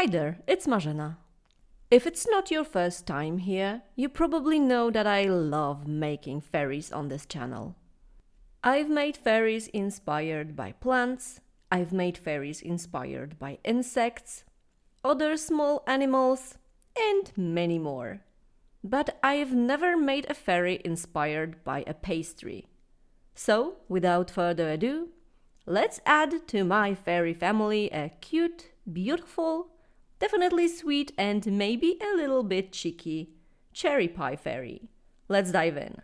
Hi there, it's Marzena. If it's not your first time here, you probably know that I love making fairies on this channel. I've made fairies inspired by plants, I've made fairies inspired by insects, other small animals, and many more. But I've never made a fairy inspired by a pastry. So, without further ado, let's add to my fairy family a cute, beautiful, definitely sweet and maybe a little bit cheeky cherry pie fairy. Let's dive in.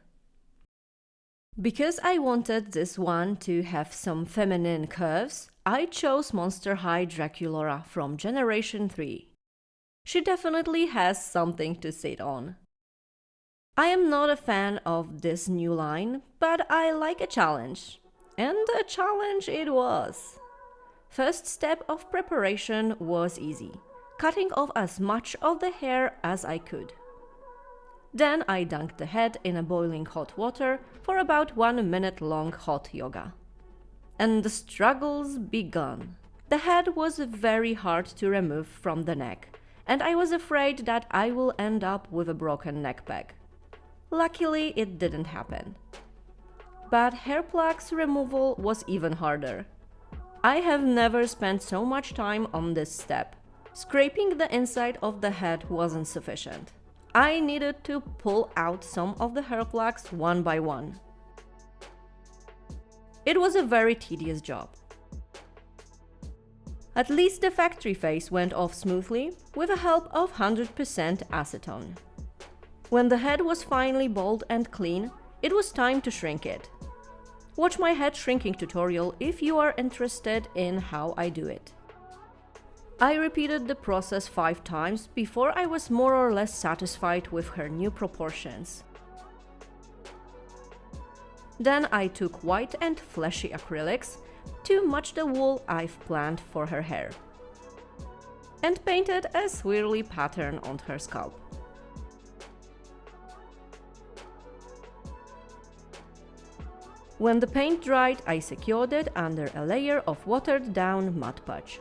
Because I wanted this one to have some feminine curves, I chose Monster High Draculora from Generation 3. She definitely has something to sit on. I am not a fan of this new line, but I like a challenge. And a challenge it was. First step of preparation was easy, cutting off as much of the hair as I could. Then I dunked the head in a boiling hot water for about 1 minute long hot yoga. And the struggles began. The head was very hard to remove from the neck, and I was afraid that I will end up with a broken neck peg. Luckily, it didn't happen. But hair plugs removal was even harder. I have never spent so much time on this step. Scraping the inside of the head wasn't sufficient. I needed to pull out some of the hair plugs one by one. It was a very tedious job. At least the factory face went off smoothly with the help of 100% acetone. When the head was finally bald and clean, it was time to shrink it. Watch my head shrinking tutorial if you are interested in how I do it. I repeated the process 5 times before I was more or less satisfied with her new proportions. Then I took white and fleshy acrylics to match the wool I've planned for her hair, and painted a swirly pattern on her scalp. When the paint dried, I secured it under a layer of watered-down Mod Podge.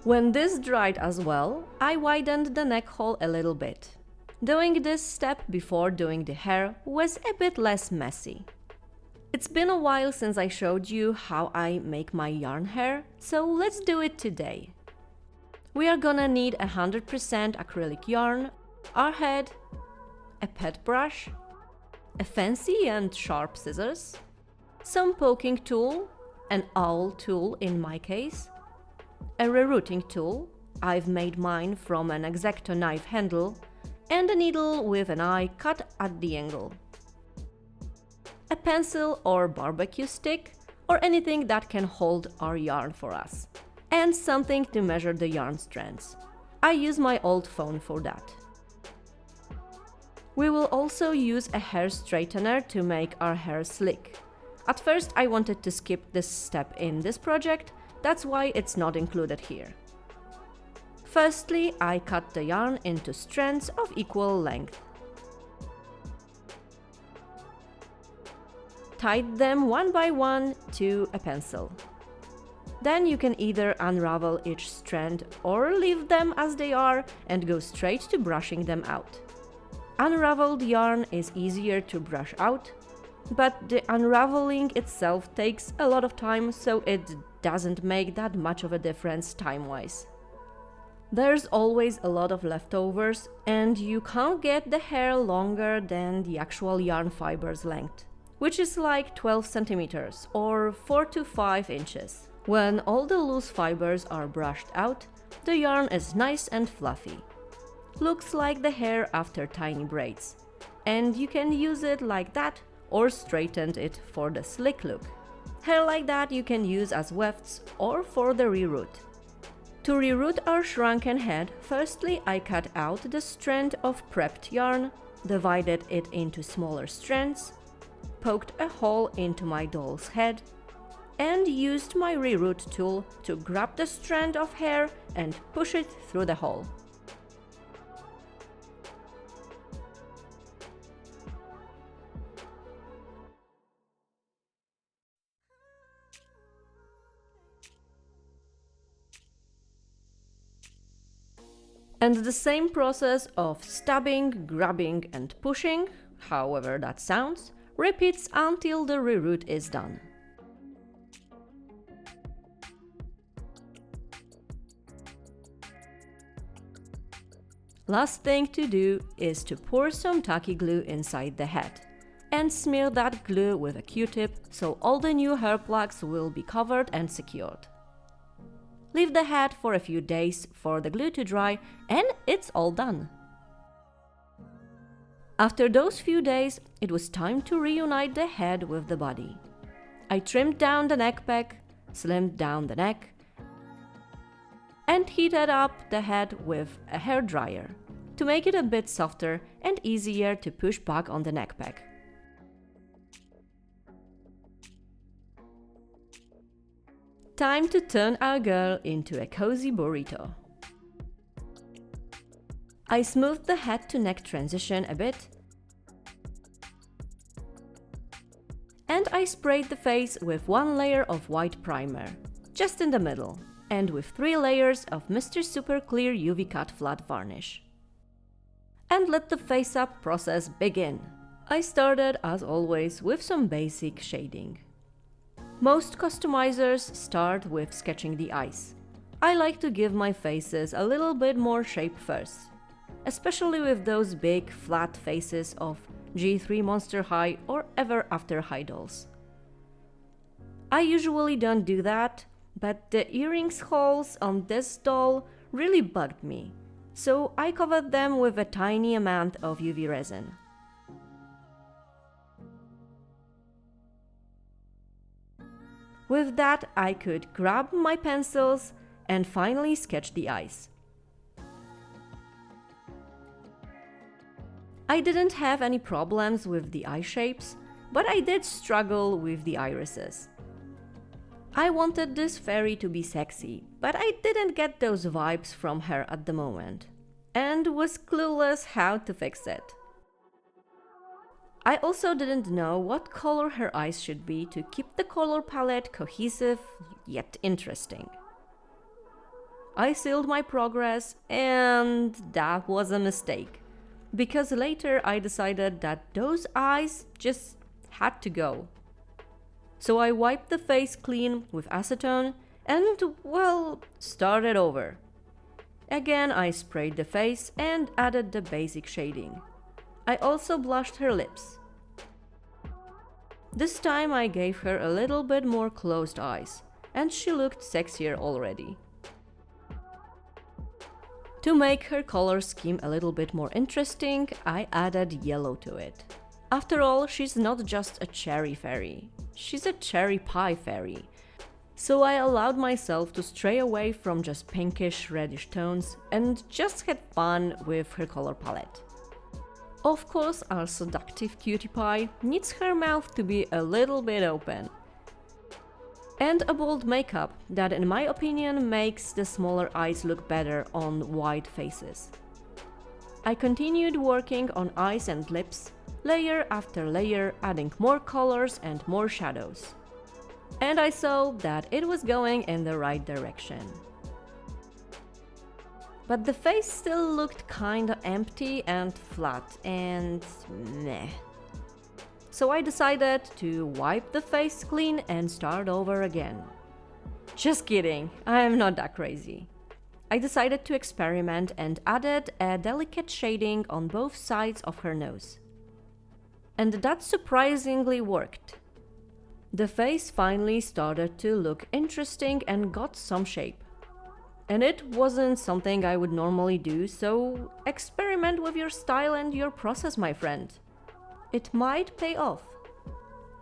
When this dried as well, I widened the neck hole a little bit. Doing this step before doing the hair was a bit less messy. It's been a while since I showed you how I make my yarn hair, so let's do it today. We are gonna need 100% acrylic yarn, our head, a pet brush, a fancy and sharp scissors, some poking tool, an awl tool in my case, a rerouting tool, I've made mine from an X-Acto knife handle, and a needle with an eye cut at the angle, a pencil or barbecue stick, or anything that can hold our yarn for us, and something to measure the yarn strands. I use my old phone for that. We will also use a hair straightener to make our hair slick. At first I wanted to skip this step in this project, that's why it's not included here. Firstly, I cut the yarn into strands of equal length. Tied them one by one to a pencil. Then you can either unravel each strand or leave them as they are and go straight to brushing them out. Unraveled yarn is easier to brush out, but the unraveling itself takes a lot of time, so it doesn't make that much of a difference time-wise. There's always a lot of leftovers, and you can't get the hair longer than the actual yarn fiber's length, which is like 12 centimeters or 4 to 5 inches. When all the loose fibers are brushed out, the yarn is nice and fluffy. Looks like the hair after tiny braids, and you can use it like that or straighten it for the slick look. Hair like that you can use as wefts or for the reroot. To reroot our shrunken head, firstly I cut out the strand of prepped yarn, divided it into smaller strands, poked a hole into my doll's head, and used my reroot tool to grab the strand of hair and push it through the hole. And the same process of stabbing, grabbing and pushing, however that sounds, repeats until the reroute is done. Last thing to do is to pour some tacky glue inside the head and smear that glue with a Q-tip so all the new hair plugs will be covered and secured. Leave the head for a few days for the glue to dry and it's all done. After those few days, it was time to reunite the head with the body. I trimmed down the neck peg, slimmed down the neck, and heated up the head with a hair dryer to make it a bit softer and easier to push back on the neck peg. Time to turn our girl into a cozy burrito. I smoothed the head to neck transition a bit and I sprayed the face with 1 layer of white primer, just in the middle, and with 3 layers of Mr. Super Clear UV Cut Flat Varnish. And let the face-up process begin. I started, as always, with some basic shading. Most customizers start with sketching the eyes. I like to give my faces a little bit more shape first, especially with those big, flat faces of G3 Monster High or Ever After High dolls. I usually don't do that, but the earrings holes on this doll really bugged me, so I covered them with a tiny amount of UV resin. With that, I could grab my pencils and finally sketch the eyes. I didn't have any problems with the eye shapes, but I did struggle with the irises. I wanted this fairy to be sexy, but I didn't get those vibes from her at the moment, and was clueless how to fix it. I also didn't know what color her eyes should be to keep the color palette cohesive yet interesting. I sealed my progress, and that was a mistake, because later I decided that those eyes just had to go. So I wiped the face clean with acetone and, well, started over. Again, I sprayed the face and added the basic shading. I also blushed her lips. This time I gave her a little bit more closed eyes, and she looked sexier already. To make her color scheme a little bit more interesting, I added yellow to it. After all, she's not just a cherry fairy, she's a cherry pie fairy. So I allowed myself to stray away from just pinkish reddish tones and just had fun with her color palette. Of course, our seductive cutie pie needs her mouth to be a little bit open. And a bold makeup that, in my opinion, makes the smaller eyes look better on wide faces. I continued working on eyes and lips, layer after layer, adding more colors and more shadows. And I saw that it was going in the right direction. But the face still looked kinda empty and flat and meh. So I decided to wipe the face clean and start over again. Just kidding, I am not that crazy. I decided to experiment and added a delicate shading on both sides of her nose. And that surprisingly worked. The face finally started to look interesting and got some shape. And it wasn't something I would normally do, so experiment with your style and your process, my friend. It might pay off.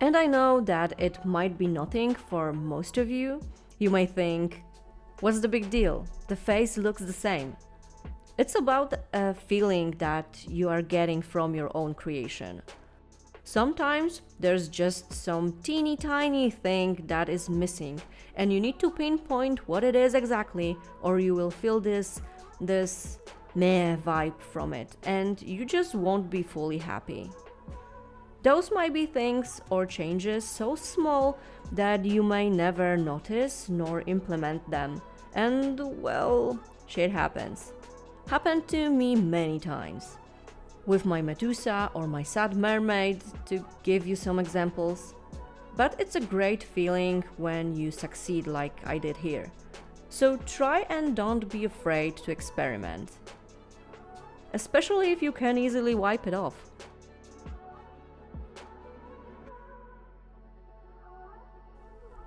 And I know that it might be nothing for most of you. You may think, what's the big deal? The face looks the same. It's about a feeling that you are getting from your own creation. Sometimes there's just some teeny tiny thing that is missing, and you need to pinpoint what it is exactly, or you will feel this meh vibe from it, and you just won't be fully happy. Those might be things or changes so small that you may never notice nor implement them, and well, shit happens. Happened to me many times. With my Medusa or my sad mermaid, to give you some examples. But it's a great feeling when you succeed like I did here. So try and don't be afraid to experiment. Especially if you can easily wipe it off.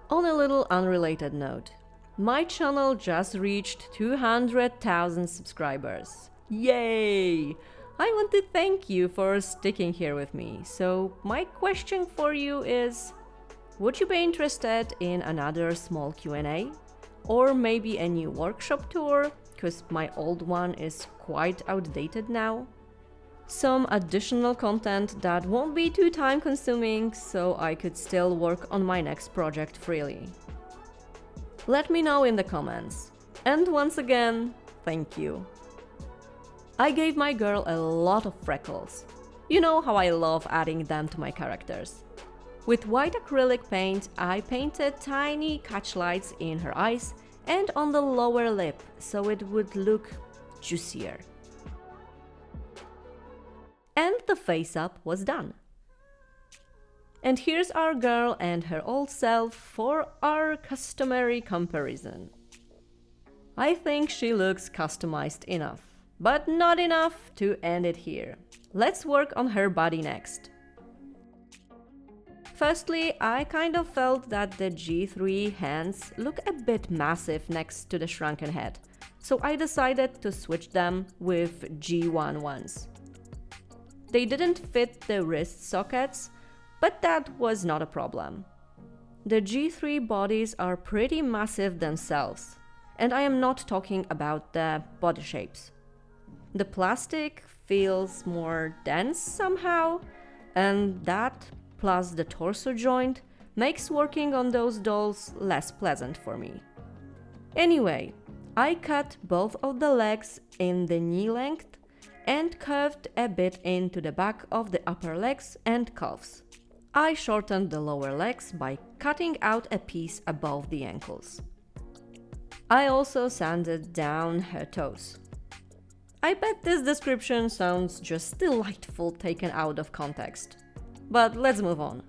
On a little unrelated note, my channel just reached 200,000 subscribers. Yay! I want to thank you for sticking here with me. So my question for you is, would you be interested in another small Q&A? Or maybe a new workshop tour, because my old one is quite outdated now? Some additional content that won't be too time consuming, so I could still work on my next project freely. Let me know in the comments. And once again, thank you. I gave my girl a lot of freckles. You know how I love adding them to my characters. With white acrylic paint, I painted tiny catch lights in her eyes and on the lower lip, so it would look juicier. And the face-up was done. And here's our girl and her old self for our customary comparison. I think she looks customized enough, but not enough to end it here. Let's work on her body next. Firstly, I kind of felt that the G3 hands look a bit massive next to the shrunken head, so I decided to switch them with G1 ones. They didn't fit the wrist sockets, but that was not a problem. The G3 bodies are pretty massive themselves, and I am not talking about the body shapes. The plastic feels more dense somehow, and that, plus the torso joint, makes working on those dolls less pleasant for me. Anyway, I cut both of the legs in the knee length and curved a bit into the back of the upper legs and calves. I shortened the lower legs by cutting out a piece above the ankles. I also sanded down her toes. I bet this description sounds just delightful taken out of context. But let's move on.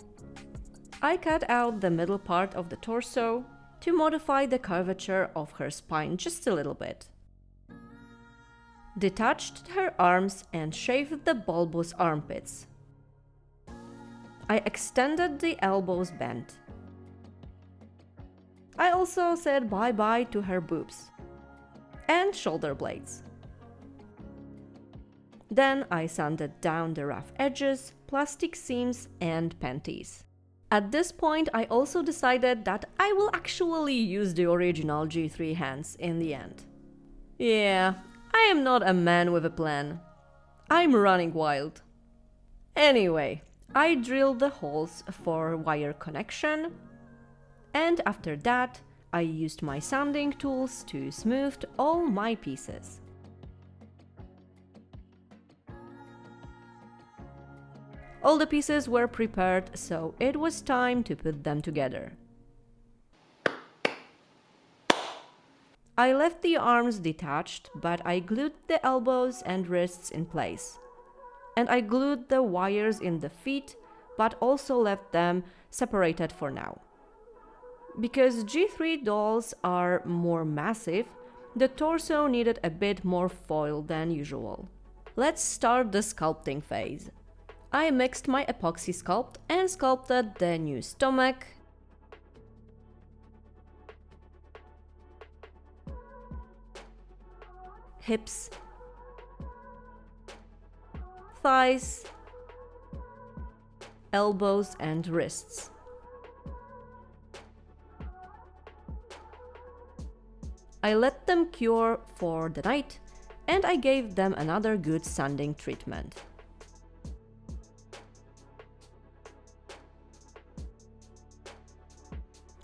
I cut out the middle part of the torso to modify the curvature of her spine just a little bit. Detached her arms and shaved the bulbous armpits. I extended the elbows bent. I also said bye-bye to her boobs and shoulder blades. Then I sanded down the rough edges, plastic seams and panties. At this point, I also decided that I will actually use the original G3 hands in the end. Yeah, I am not a man with a plan. I'm running wild. Anyway, I drilled the holes for wire connection, and after that, I used my sanding tools to smooth all my pieces. All the pieces were prepared, so it was time to put them together. I left the arms detached, but I glued the elbows and wrists in place. And I glued the wires in the feet, but also left them separated for now. Because G3 dolls are more massive, the torso needed a bit more foil than usual. Let's start the sculpting phase. I mixed my epoxy sculpt and sculpted the new stomach, hips, thighs, elbows and wrists. I let them cure for the night and I gave them another good sanding treatment.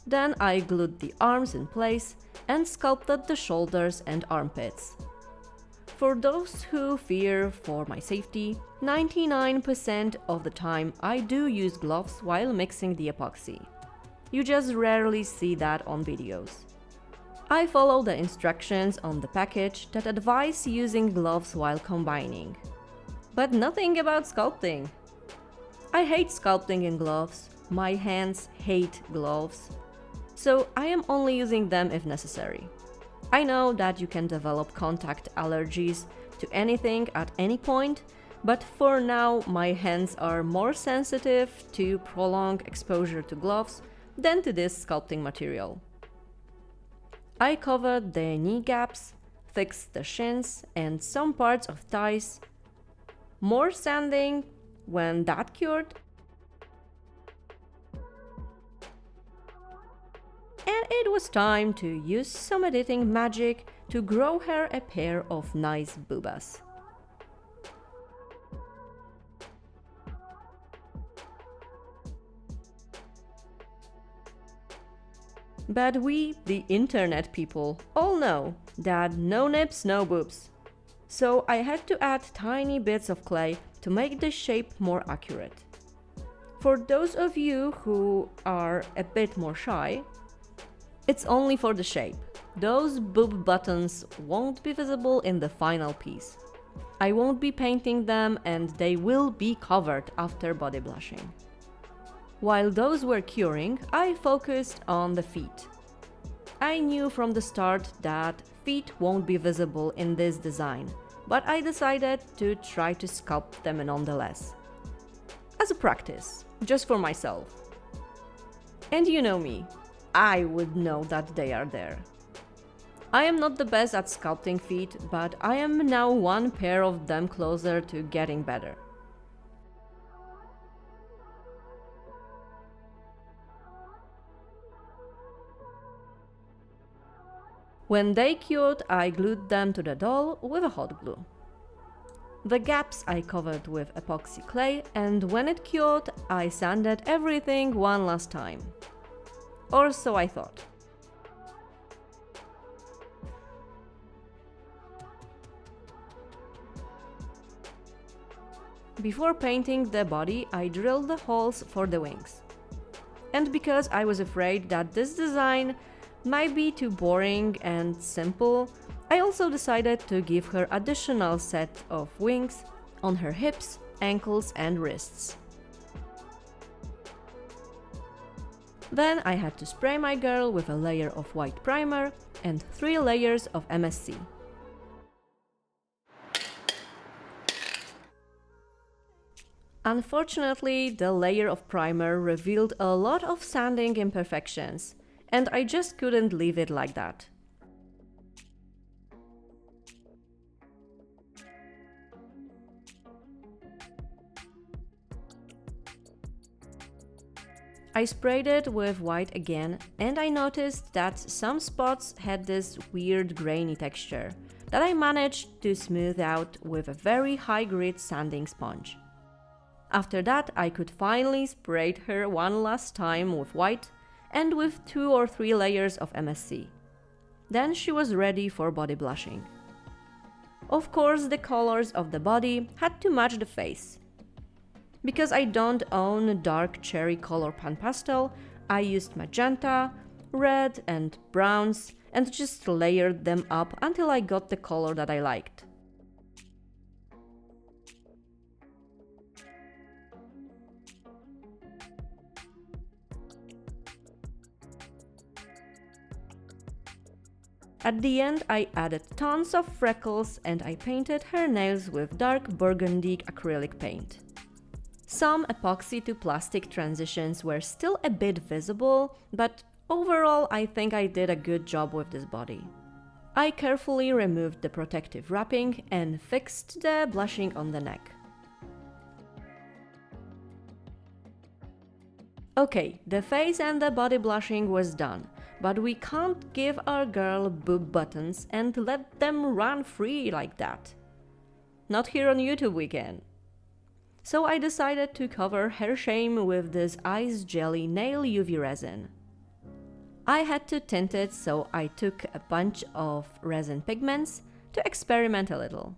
Then I glued the arms in place and sculpted the shoulders and armpits. For those who fear for my safety, 99% of the time I do use gloves while mixing the epoxy. You just rarely see that on videos. I follow the instructions on the package that advise using gloves while combining. But nothing about sculpting. I hate sculpting in gloves. My hands hate gloves. So I am only using them if necessary. I know that you can develop contact allergies to anything at any point, but for now my hands are more sensitive to prolonged exposure to gloves than to this sculpting material. I covered the knee gaps, fixed the shins and some parts of thighs. More sanding when that cured. And it was time to use some editing magic to grow her a pair of nice boobas. But we, the internet people, all know that no nips, no boobs. So I had to add tiny bits of clay to make the shape more accurate. For those of you who are a bit more shy, it's only for the shape. Those boob buttons won't be visible in the final piece. I won't be painting them and they will be covered after body blushing. While those were curing, I focused on the feet. I knew from the start that feet won't be visible in this design, but I decided to try to sculpt them nonetheless. As a practice, just for myself. And you know me, I would know that they are there. I am not the best at sculpting feet, but I am now one pair of them closer to getting better. When they cured, I glued them to the doll with a hot glue. The gaps I covered with epoxy clay, and when it cured, I sanded everything one last time. Or so I thought. Before painting the body, I drilled the holes for the wings. And because I was afraid that this design might be too boring and simple, I also decided to give her additional set of wings on her hips, ankles and wrists. Then I had to spray my girl with a layer of white primer and 3 layers of MSC. Unfortunately, the layer of primer revealed a lot of sanding imperfections, and I just couldn't leave it like that. I sprayed it with white again, and I noticed that some spots had this weird grainy texture that I managed to smooth out with a very high grit sanding sponge. After that, I could finally spray her one last time with white and with 2 or 3 layers of MSC. Then she was ready for body blushing. Of course, the colors of the body had to match the face. Because I don't own dark cherry color pan pastel, I used magenta, red and browns and just layered them up until I got the color that I liked. At the end, I added tons of freckles and I painted her nails with dark burgundy acrylic paint. Some epoxy to plastic transitions were still a bit visible, but overall I think I did a good job with this body. I carefully removed the protective wrapping and fixed the blushing on the neck. Okay, the face and the body blushing was done, but we can't give our girl boob buttons and let them run free like that. Not here on YouTube we can. So I decided to cover her shame with this Ice Jelly Nail UV resin. I had to tint it, so I took a bunch of resin pigments to experiment a little.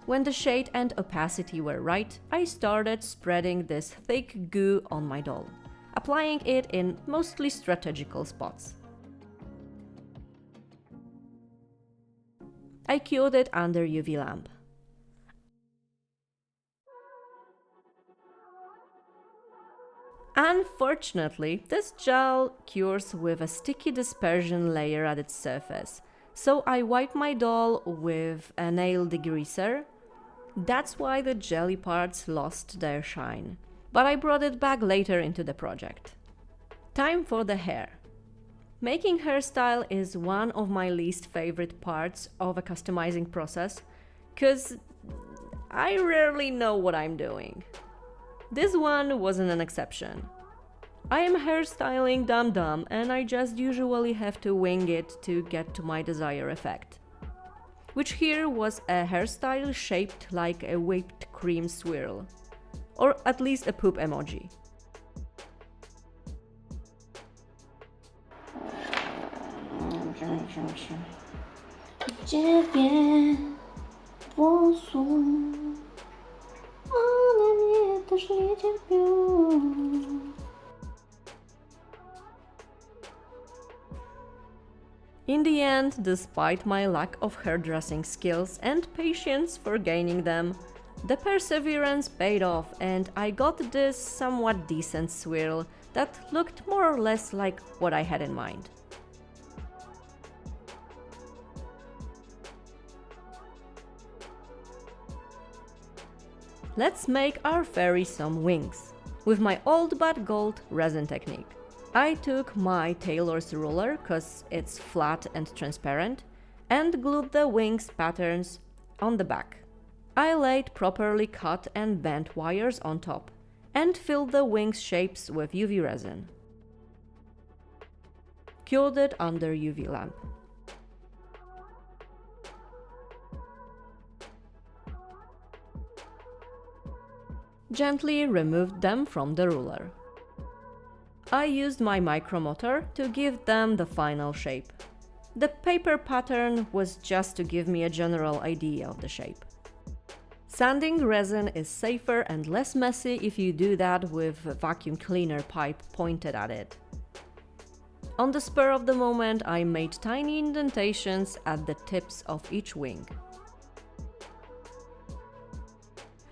When the shade and opacity were right, I started spreading this thick goo on my doll, applying it in mostly strategical spots. I cured it under UV lamp. Unfortunately, this gel cures with a sticky dispersion layer at its surface, so I wipe my doll with a nail degreaser. That's why the jelly parts lost their shine, but I brought it back later into the project. Time for the hair. Making hairstyle is one of my least favorite parts of a customizing process, cause I rarely know what I'm doing. This one wasn't an exception. I am hairstyling dum-dum and I just usually have to wing it to get to my desired effect. Which here was a hairstyle shaped like a whipped cream swirl, or at least a poop emoji. In the end, despite my lack of hairdressing skills and patience for gaining them, the perseverance paid off and I got this somewhat decent swirl that looked more or less like what I had in mind. Let's make our fairy some wings. With my old but gold resin technique. I took my tailor's ruler, cause it's flat and transparent, and glued the wings patterns on the back. I laid properly cut and bent wires on top, and filled the wings shapes with UV resin. Cured it under UV lamp. Gently removed them from the ruler. I used my micromotor to give them the final shape. The paper pattern was just to give me a general idea of the shape. Sanding resin is safer and less messy if you do that with a vacuum cleaner pipe pointed at it. On the spur of the moment, I made tiny indentations at the tips of each wing.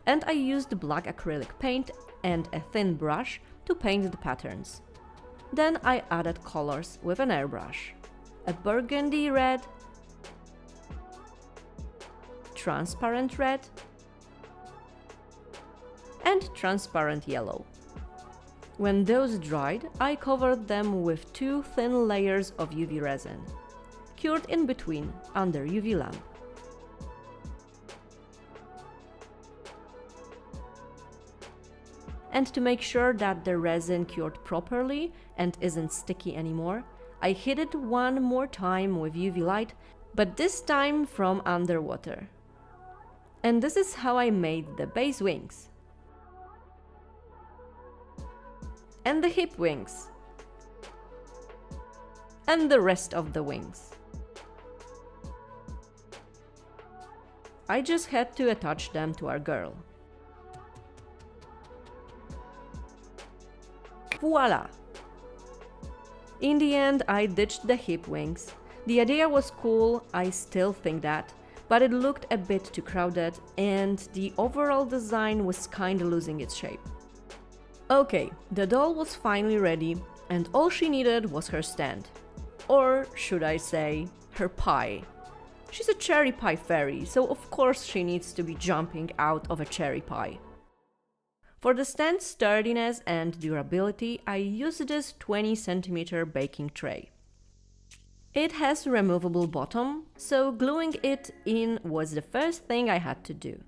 And I used black acrylic paint and a thin brush to paint the patterns. Then I added colors with an airbrush. A burgundy red, transparent red, and transparent yellow. When those dried, I covered them with 2 thin layers of UV resin, cured in between under UV lamp. And to make sure that the resin cured properly and isn't sticky anymore, I hit it one more time with UV light, but this time from underwater. And this is how I made the base wings. And the hip wings. And the rest of the wings. I just had to attach them to our girl. Voila! In the end, I ditched the hip wings. The idea was cool, I still think that, but it looked a bit too crowded and the overall design was kinda losing its shape. Okay, the doll was finally ready and all she needed was her stand. Or should I say, her pie. She's a cherry pie fairy, so of course she needs to be jumping out of a cherry pie. For the stand's sturdiness and durability, I used this 20 cm baking tray. It has a removable bottom, so gluing it in was the first thing I had to do.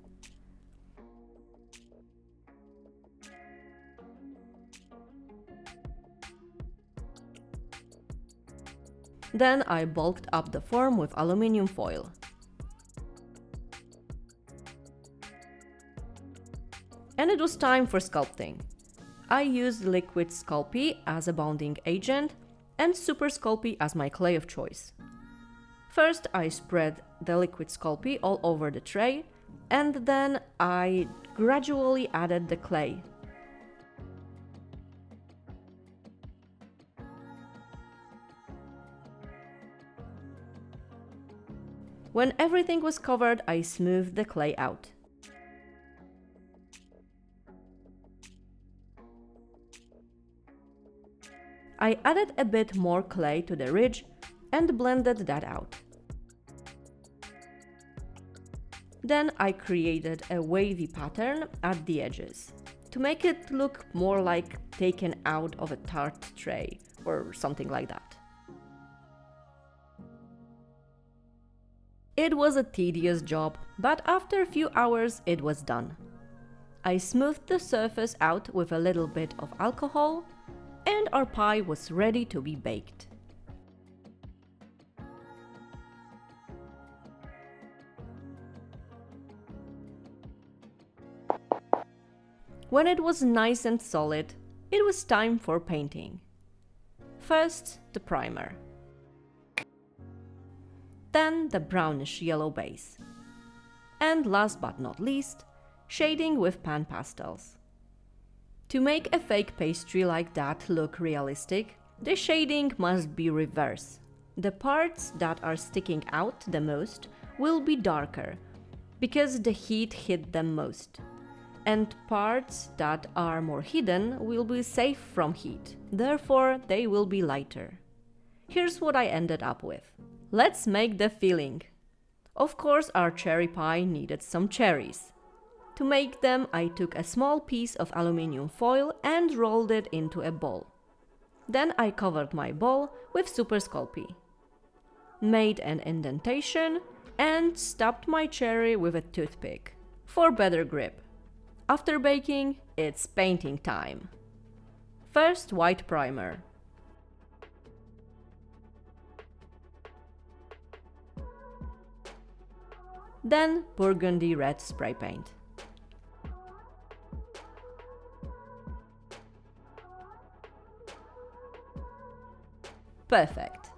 Then I bulked up the form with aluminium foil. And it was time for sculpting. I used liquid Sculpey as a bonding agent and Super Sculpey as my clay of choice. First, I spread the liquid Sculpey all over the tray and then I gradually added the clay. When everything was covered, I smoothed the clay out. I added a bit more clay to the ridge and blended that out. Then I created a wavy pattern at the edges to make it look more like taken out of a tart tray or something like that. It was a tedious job, but after a few hours it was done. I smoothed the surface out with a little bit of alcohol, and our pie was ready to be baked. When it was nice and solid, it was time for painting. First, the primer. Then the brownish yellow base. And last but not least, shading with pan pastels. To make a fake pastry like that look realistic, the shading must be reverse. The parts that are sticking out the most will be darker, because the heat hit them most. And parts that are more hidden will be safe from heat, therefore they will be lighter. Here's what I ended up with. Let's make the filling. Of course, our cherry pie needed some cherries. To make them, I took a small piece of aluminium foil and rolled it into a ball. Then I covered my ball with Super Sculpey, made an indentation, and stabbed my cherry with a toothpick for better grip. After baking, it's painting time. First, white primer. Then burgundy red spray paint. Perfect.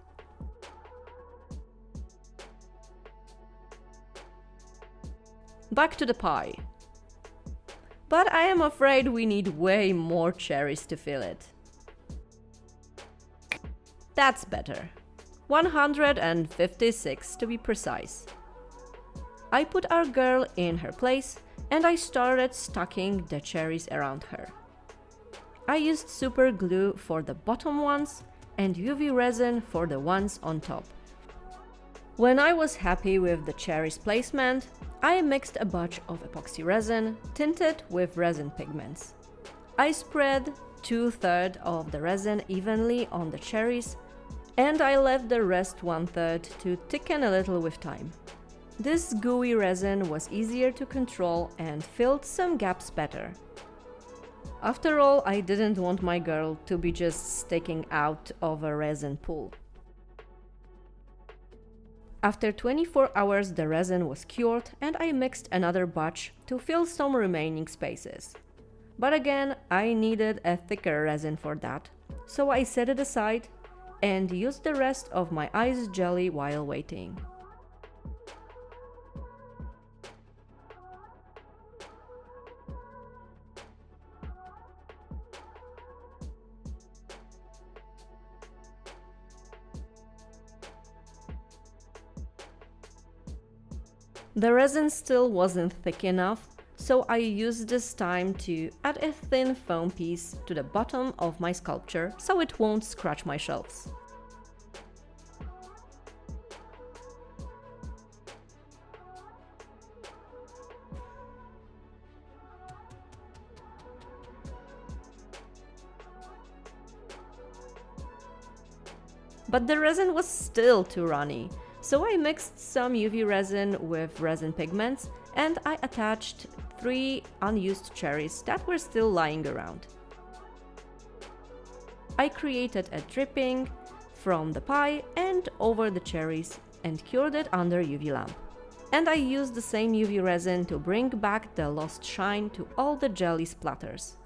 Back to the pie. But I am afraid we need way more cherries to fill it. That's better. 156 to be precise. I put our girl in her place and I started stacking the cherries around her. I used super glue for the bottom ones and UV resin for the ones on top. When I was happy with the cherries placement, I mixed a batch of epoxy resin tinted with resin pigments. I spread 2/3 of the resin evenly on the cherries, and I left the rest 1/3 to thicken a little with time. This gooey resin was easier to control and filled some gaps better. After all, I didn't want my girl to be just sticking out of a resin pool. After 24 hours, the resin was cured and I mixed another batch to fill some remaining spaces. But again, I needed a thicker resin for that, so I set it aside and used the rest of my ice jelly while waiting. The resin still wasn't thick enough, so I used this time to add a thin foam piece to the bottom of my sculpture so it won't scratch my shelves. But the resin was still too runny, so I mixed some UV resin with resin pigments and I attached 3 unused cherries that were still lying around. I created a dripping from the pie and over the cherries and cured it under UV lamp. And I used the same UV resin to bring back the lost shine to all the jelly splatters.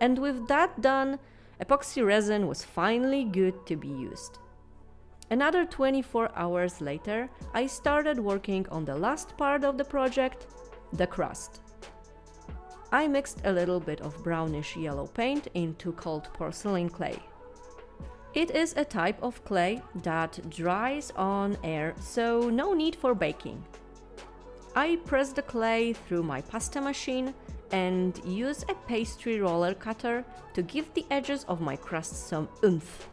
And with that done, epoxy resin was finally good to be used. Another 24 hours later, I started working on the last part of the project, the crust. I mixed a little bit of brownish yellow paint into cold porcelain clay. It is a type of clay that dries on air, so no need for baking. I press the clay through my pasta machine and use a pastry roller cutter to give the edges of my crust some oomph.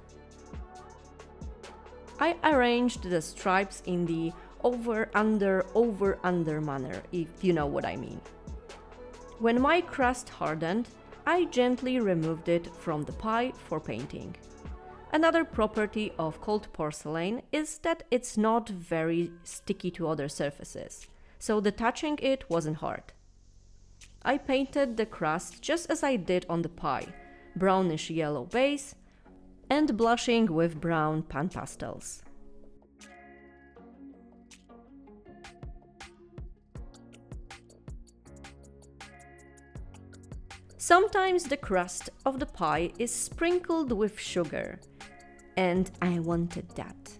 I arranged the stripes in the over-under manner, if you know what I mean. When my crust hardened, I gently removed it from the pie for painting. Another property of cold porcelain is that it's not very sticky to other surfaces, so the touching it wasn't hard. I painted the crust just as I did on the pie, brownish yellow base, and blushing with brown pan pastels. Sometimes the crust of the pie is sprinkled with sugar, and I wanted that.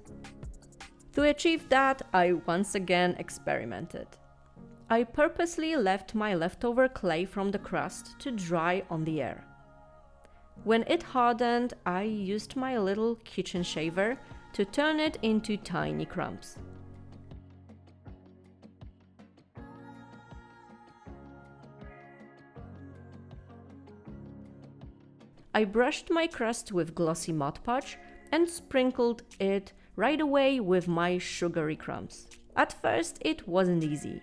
To achieve that, I once again experimented. I purposely left my leftover clay from the crust to dry on the air. When it hardened, I used my little kitchen shaver to turn it into tiny crumbs. I brushed my crust with glossy Mod Podge and sprinkled it right away with my sugary crumbs. At first, it wasn't easy.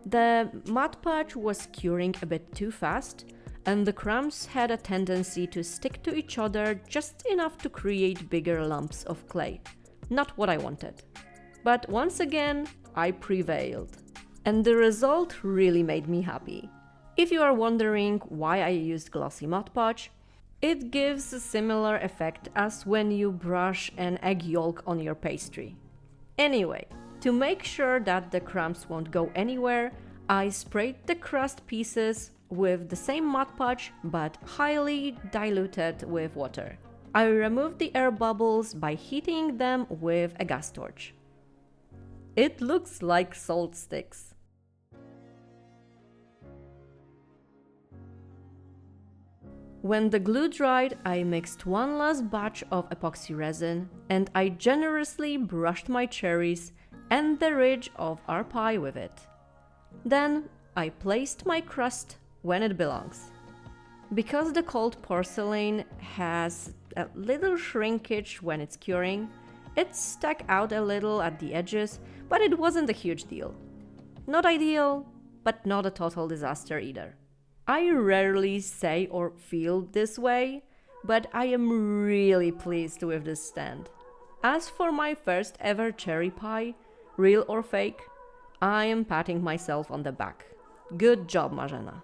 The Mod Podge was curing a bit too fast, and the crumbs had a tendency to stick to each other just enough to create bigger lumps of clay. Not what I wanted. But once again, I prevailed. And the result really made me happy. If you are wondering why I used glossy Mod Podge, it gives a similar effect as when you brush an egg yolk on your pastry. Anyway, to make sure that the crumbs won't go anywhere, I sprayed the crust pieces with the same Mod Podge but highly diluted with water. I removed the air bubbles by heating them with a gas torch. It looks like salt sticks. When the glue dried, I mixed one last batch of epoxy resin and I generously brushed my cherries and the ridge of our pie with it. Then I placed my crust when it belongs. Because the cold porcelain has a little shrinkage when it's curing, it stuck out a little at the edges, but it wasn't a huge deal. Not ideal, but not a total disaster either. I rarely say or feel this way, but I am really pleased with this stand. As for my first ever cherry pie, real or fake, I am patting myself on the back. Good job, Marzena.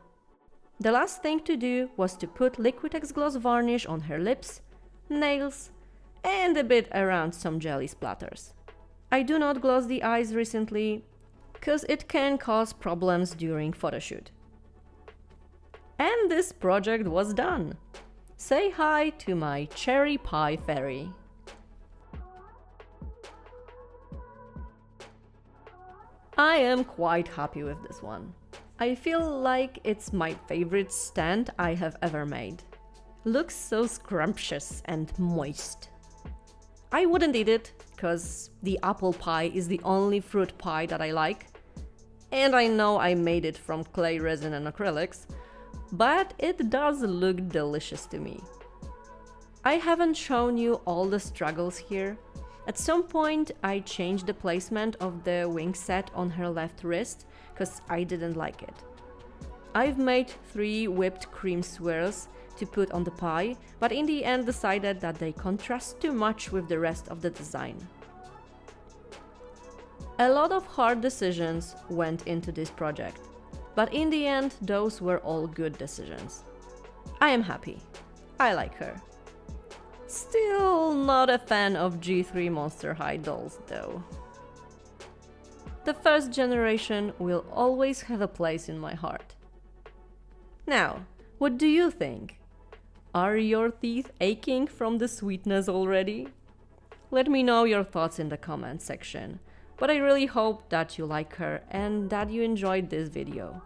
The last thing to do was to put Liquitex gloss varnish on her lips, nails, and a bit around some jelly splatters. I do not gloss the eyes recently, cause it can cause problems during photoshoot. And this project was done. Say hi to my cherry pie fairy. I am quite happy with this one. I feel like it's my favorite stand I have ever made. Looks so scrumptious and moist. I wouldn't eat it, cause the apple pie is the only fruit pie that I like. And I know I made it from clay resin and acrylics, but it does look delicious to me. I haven't shown you all the struggles here. At some point I changed the placement of the wing set on her left wrist because I didn't like it. I've made 3 whipped cream swirls to put on the pie, but in the end decided that they contrast too much with the rest of the design. A lot of hard decisions went into this project, but in the end those were all good decisions. I am happy. I like her. Still not a fan of G3 Monster High dolls though. The first generation will always have a place in my heart. Now, what do you think? Are your teeth aching from the sweetness already? Let me know your thoughts in the comment section. But I really hope that you like her and that you enjoyed this video.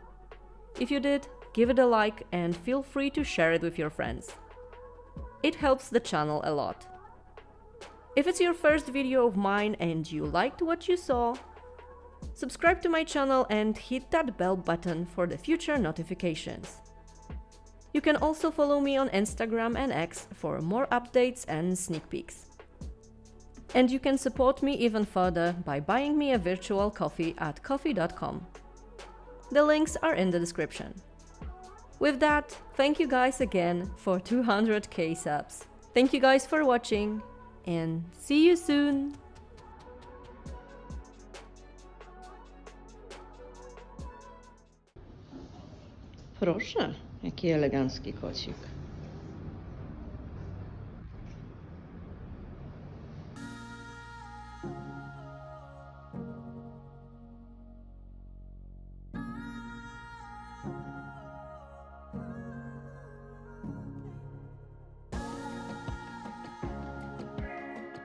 If you did, give it a like and feel free to share it with your friends. It helps the channel a lot. If it's your first video of mine and you liked what you saw, subscribe to my channel and hit that bell button for the future notifications. You can also follow me on Instagram and X for more updates and sneak peeks. And you can support me even further by buying me a virtual coffee at ko-fi.com. The links are in the description. With that, thank you guys again for 200k subs. Thank you guys for watching and see you soon! Proszę, jaki elegancki kocik.